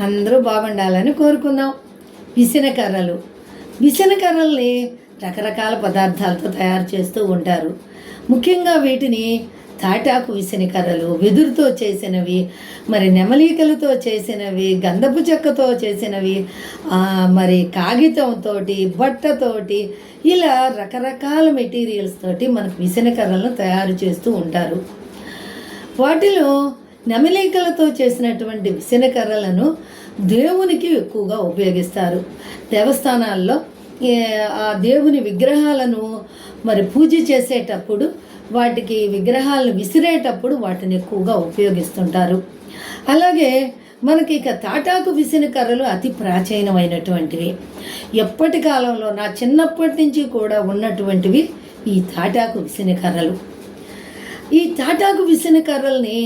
అందరూ బాగుండాలని కోరుకుందాం. విసనకర్రలు విసనకర్రల్ని రకరకాల పదార్థాలతో తయారు చేస్తూ ఉంటారు. ముఖ్యంగా వీటిని తాటాకు విసనకర్రలు, వెదురుతో చేసినవి, మరి నెమలీకలతో చేసినవి, గంధపు చెక్కతో చేసినవి, మరి కాగితంతో, బట్టతోటి, ఇలా రకరకాల మెటీరియల్స్ తోటి మనకు విసనకర్రలను తయారు చేస్తూ ఉంటారు. వాటిలో నెమలీకలతో చేసినటువంటి విసనకర్రలను దేవునికి ఎక్కువగా ఉపయోగిస్తారు. దేవస్థానాల్లో ఆ దేవుని విగ్రహాలను మరి పూజ చేసేటప్పుడు, వాటికి విగ్రహాలను విసిరేటప్పుడు వాటిని ఎక్కువగా ఉపయోగిస్తుంటారు. అలాగే మనకి ఇక తాటాకు విసనకర్రలు అతి ప్రాచీనమైనటువంటివి. ఎప్పటి కాలంలో నా చిన్నప్పటి నుంచి కూడా ఉన్నటువంటివి ఈ తాటాకు విసనకర్రలు. ఈ తాటాకు విసనకర్రల్ని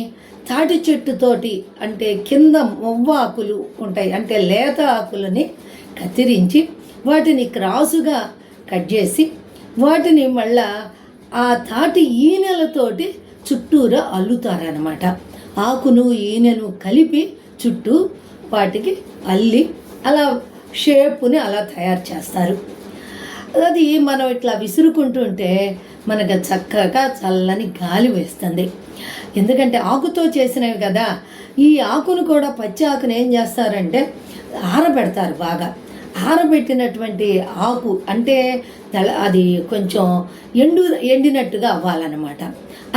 తాటి చెట్టుతోటి, అంటే కింద మొవ్వాకులు ఉంటాయి, అంటే లేత ఆకులని కత్తిరించి వాటిని క్రాసుగా కట్ చేసి వాటిని మళ్ళా ఆ తాటి ఈనెలతోటి చుట్టూరా అల్లుతారనమాట. ఆకును ఈనెను కలిపి చుట్టూ వాటికి అల్లి అలా షేపుని అలా తయారు చేస్తారు. అది మనం ఇట్లా విసురుకుంటుంటే మనకు చక్కగా చల్లని గాలి వేస్తుంది. ఎందుకంటే ఆకుతో చేసినవి కదా. ఈ ఆకును కూడా, పచ్చి ఆకును ఏం చేస్తారంటే ఆరబెడతారు. బాగా ఆరబెట్టినటువంటి ఆకు అంటే అది కొంచెం ఎండినట్టుగా అవ్వాలన్నమాట.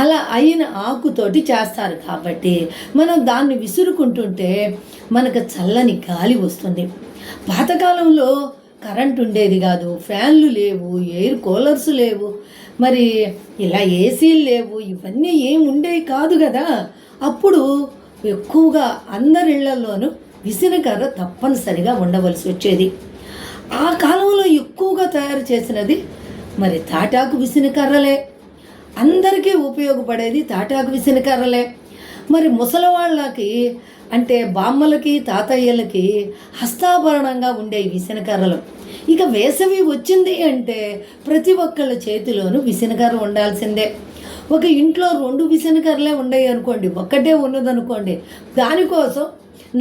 అలా అయిన ఆకుతోటి చేస్తారు కాబట్టి మనం దాన్ని విసురుకుంటుంటే మనకు చల్లని గాలి వస్తుంది. పాతకాలంలో కరెంట్ ఉండేది కాదు, ఫ్యాన్లు లేవు, ఎయిర్ కూలర్స్ లేవు, మరి ఇలా ఏసీలు లేవు, ఇవన్నీ ఏం ఉండేవి కాదు కదా. అప్పుడు ఎక్కువగా అందరి ఇళ్లలోనూ విసనకర్ర తప్పనిసరిగా ఉండవలసి వచ్చేది. ఆ కాలంలో ఎక్కువగా తయారు చేసినది మరి తాటాకు విసనకర్రలే. అందరికీ ఉపయోగపడేది తాటాకు విసనకర్రలే. మరి ముసలివాళ్ళకి, అంటే బామ్మలకి, తాతయ్యలకి హస్తాభరణంగా ఉండే విసనకర్రలు. ఇక వేసవి వచ్చింది అంటే ప్రతి ఒక్కళ్ళ చేతిలోనూ విసనకర్ర ఉండాల్సిందే. ఒక ఇంట్లో 2 విసనకర్రలే ఉండవు అనుకోండి, ఒక్కటే ఉన్నదనుకోండి, దానికోసం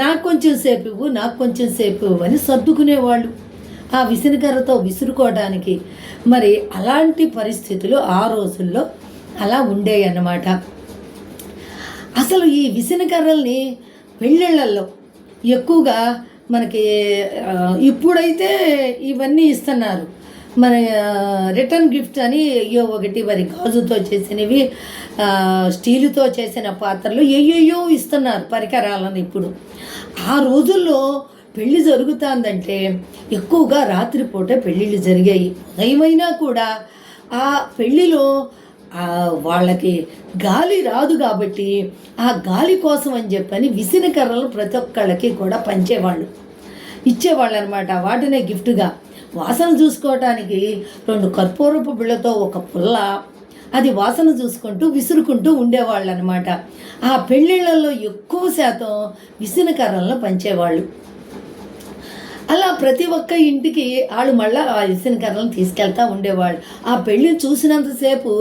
నాకు కొంచెం సేపు ఇవ్వు, నాకు కొంచెం సేపు ఇవ్వు అని సర్దుకునేవాళ్ళు ఆ విసనకర్రతో విసురుకోవడానికి. మరి అలాంటి పరిస్థితులు ఆ రోజుల్లో అలా ఉండేవి అన్నమాట. అసలు ఈ విసనకర్రల్ని పెళ్ళిళ్ళల్లో ఎక్కువగా మనకి ఇప్పుడైతే ఇవన్నీ ఇస్తున్నారు. మన రిటర్న్ గిఫ్ట్ అని ఒకటి మరి గాజుతో చేసినవి, స్టీలుతో చేసిన పాత్రలు ఏయో ఇస్తున్నారు పరికరాలను. ఇప్పుడు ఆ రోజుల్లో పెళ్ళి జరుగుతుందంటే ఎక్కువగా రాత్రిపూట పెళ్ళిళ్ళు జరిగాయి. ఉదయమైనా కూడా ఆ పెళ్ళిలో వాళ్ళకి గాలి రాదు కాబట్టి ఆ గాలి కోసం అని చెప్పని విసనకర్రలు ప్రతి ఒక్కళ్ళకి కూడా పంచేవాళ్ళు, ఇచ్చేవాళ్ళు అనమాట. వాటినే గిఫ్ట్గా. వాసన చూసుకోవటానికి 2 కర్పూరపు బిళ్ళతో ఒక పుల్ల, అది వాసన చూసుకుంటూ విసురుకుంటూ ఉండేవాళ్ళు అనమాట. ఆ పెళ్ళిళ్ళల్లో ఎక్కువ శాతం విసనకర్రలను పంచేవాళ్ళు. అలా ప్రతి ఒక్క ఇంటికి వాళ్ళు మళ్ళీ ఆ విసనకర్రలను తీసుకెళ్తూ ఉండేవాళ్ళు. ఆ పెళ్ళి చూసినంతసేపు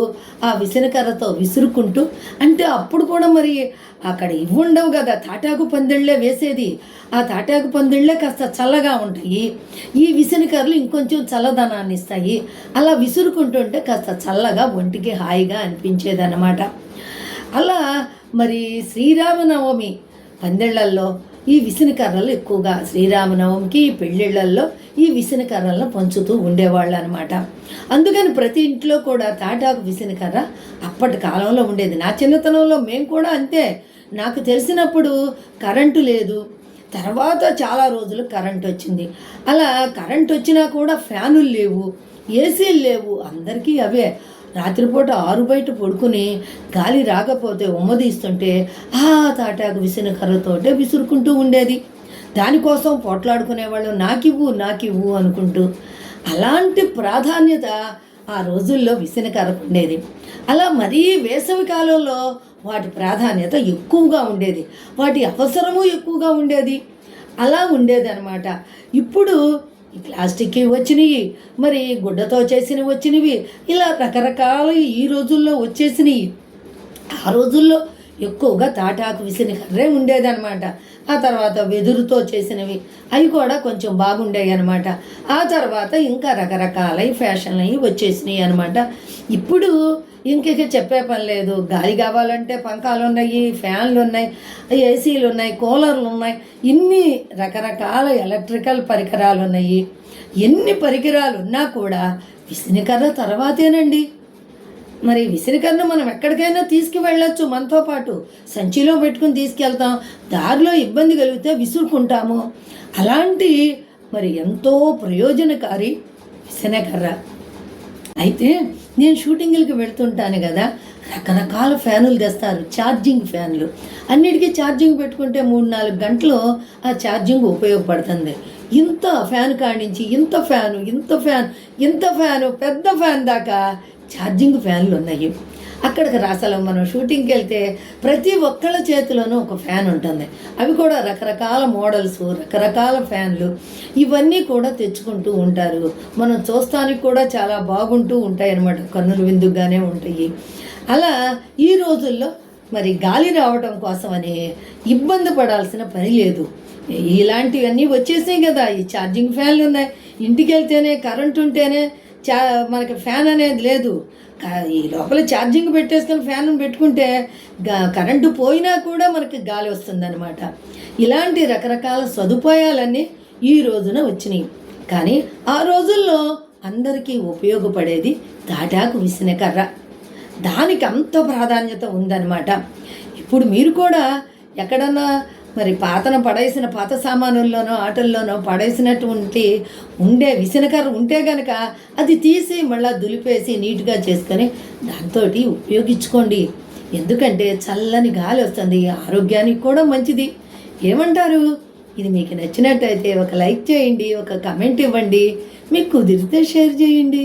ఆ విసనకర్రతో విసురుకుంటూ, అంటే అప్పుడు కూడా మరి అక్కడ ఇవి ఉండవు కదా, తాటాకు పందిళ్ళే వేసేది. ఆ తాటాకు పందిళ్ళే కాస్త చల్లగా ఉంటాయి, ఈ విసనకర్రలు ఇంకొంచెం చల్లదనాన్ని ఇస్తాయి. అలా విసురుకుంటుంటే కాస్త చల్లగా ఒంటికి హాయిగా అనిపించేదన్నమాట. అలా మరి శ్రీరామనవమి పందిళ్ళల్లో ఈ విసనకర్రలు ఎక్కువగా, శ్రీరామనవమికి పెళ్ళిళ్ళల్లో ఈ విసనకర్రలను పంచుతూ ఉండేవాళ్ళు అనమాట. అందుకని ప్రతి ఇంట్లో కూడా తాటాకు విసనకర్ర అప్పటి కాలంలో ఉండేది. నా చిన్నతనంలో మేము కూడా అంతే. నాకు తెలిసినప్పుడు కరెంటు లేదు, తర్వాత చాలా రోజులు కరెంట్ వచ్చింది. అలా కరెంట్ వచ్చినా కూడా ఫ్యానులు లేవు, ఏసీలు లేవు, అందరికీ అవే. రాత్రిపూట ఆరు బయట పడుకుని గాలి రాకపోతే ఉమ్మదీస్తుంటే ఆ తాటాకు విసనకర్రతోటే విసురుకుంటూ ఉండేది. దానికోసం పోట్లాడుకునేవాళ్ళు, నాకివ్వు అనుకుంటూ. అలాంటి ప్రాధాన్యత ఆ రోజుల్లో విసనకర్రకు ఉండేది. అలా మరీ వేసవి కాలంలో వాటి ప్రాధాన్యత ఎక్కువగా ఉండేది, వాటి అవసరము ఎక్కువగా ఉండేది. అలా ఉండేది అనమాట. ఇప్పుడు ఈ ప్లాస్టిక్ వచ్చినవి, మరి గుడ్డతో చేసినవి వచ్చినవి, ఇలా రకరకాల ఈ రోజుల్లో వచ్చేసినవి. ఆ రోజుల్లో ఎక్కువగా తాటాకు విసనకర్రే ఉండేదన్నమాట. ఆ తర్వాత వెదురుతో చేసినవి అవి కూడా కొంచెం బాగుండేవి అనమాట. ఆ తర్వాత ఇంకా రకరకాల ఫ్యాషన్లు అవి వచ్చేసినాయి అనమాట. ఇప్పుడు ఇంక చెప్పే పని లేదు. గాలి కావాలంటే పంకాలు ఉన్నాయి, ఫ్యాన్లు ఉన్నాయి, ఏసీలు ఉన్నాయి, కూలర్లు ఉన్నాయి, ఇన్ని రకరకాల ఎలక్ట్రికల్ పరికరాలు ఉన్నాయి. ఎన్ని పరికరాలు ఉన్నా కూడా విసనకర్ర తర్వాతేనండి. మరి విసనకర్రను మనం ఎక్కడికైనా తీసుకువెళ్ళొచ్చు, మనతో పాటు సంచిలో పెట్టుకుని తీసుకెళ్తాం. దారిలో ఇబ్బంది కలిగితే విసురుకుంటాము. అలాంటి మరి ఎంతో ప్రయోజనకారి విసనకర్ర. అయితే నేను షూటింగ్లకి వెళ్తుంటాను కదా, రకరకాల ఫ్యానులు తెస్తారు, ఛార్జింగ్ ఫ్యాన్లు. అన్నిటికీ ఛార్జింగ్ పెట్టుకుంటే 3-4 గంటలు ఆ ఛార్జింగ్ ఉపయోగపడుతుంది. ఇంత ఫ్యాన్ కాడించి ఇంత ఫ్యాను పెద్ద ఫ్యాన్ దాకా ఛార్జింగ్ ఫ్యాన్లు ఉన్నాయి. అక్కడికి అసలు మనం షూటింగ్కి వెళ్తే ప్రతి ఒక్కళ్ళ చేతిలోనూ ఒక ఫ్యాన్ ఉంటుంది. అవి కూడా రకరకాల మోడల్స్, రకరకాల ఫ్యాన్లు, ఇవన్నీ కూడా తెచ్చుకుంటూ ఉంటారు. మనం చూస్తానికి కూడా చాలా బాగుంటూ ఉంటాయి అన్నమాట, కన్నుల విందుగానే ఉంటాయి. అలా ఈ రోజుల్లో మరి గాలి రావడం కోసమని ఇబ్బంది పడాల్సిన పని లేదు. ఇలాంటివన్నీ వచ్చేసాయి కదా, ఈ ఛార్జింగ్ ఫ్యాన్లు ఉన్నాయి. ఇంటికి వెళ్తేనే కరెంట్ ఉంటేనే మనకి ఫ్యాన్ అనేది లేదు. ఈ లోపల ఛార్జింగ్ పెట్టేసుకొని ఫ్యాన్ పెట్టుకుంటే కరెంటు పోయినా కూడా మనకి గాలి వస్తుందన్నమాట. ఇలాంటి రకరకాల సదుపాయాలన్నీ ఈ రోజున వచ్చినాయి. కానీ ఆ రోజుల్లో అందరికీ ఉపయోగపడేది తాటాకు విసనకర్ర. దానికి అంత ప్రాధాన్యత ఉందన్నమాట. ఇప్పుడు మీరు కూడా ఎక్కడన్నా మరి పడేసిన పాత సామానుల్లోనో ఆటల్లోనో పడేసినటువంటి ఉండే విసనకర్ర ఉంటే కనుక అది తీసి మళ్ళీ దులిపేసి నీట్గా చేసుకొని దాంతో ఉపయోగించుకోండి. ఎందుకంటే చల్లని గాలి వస్తుంది, ఆరోగ్యానికి కూడా మంచిది. ఏమంటారు? ఇది మీకు నచ్చినట్టయితే ఒక లైక్ చేయండి, ఒక కమెంట్ ఇవ్వండి, మీకు కుదిరితే షేర్ చేయండి.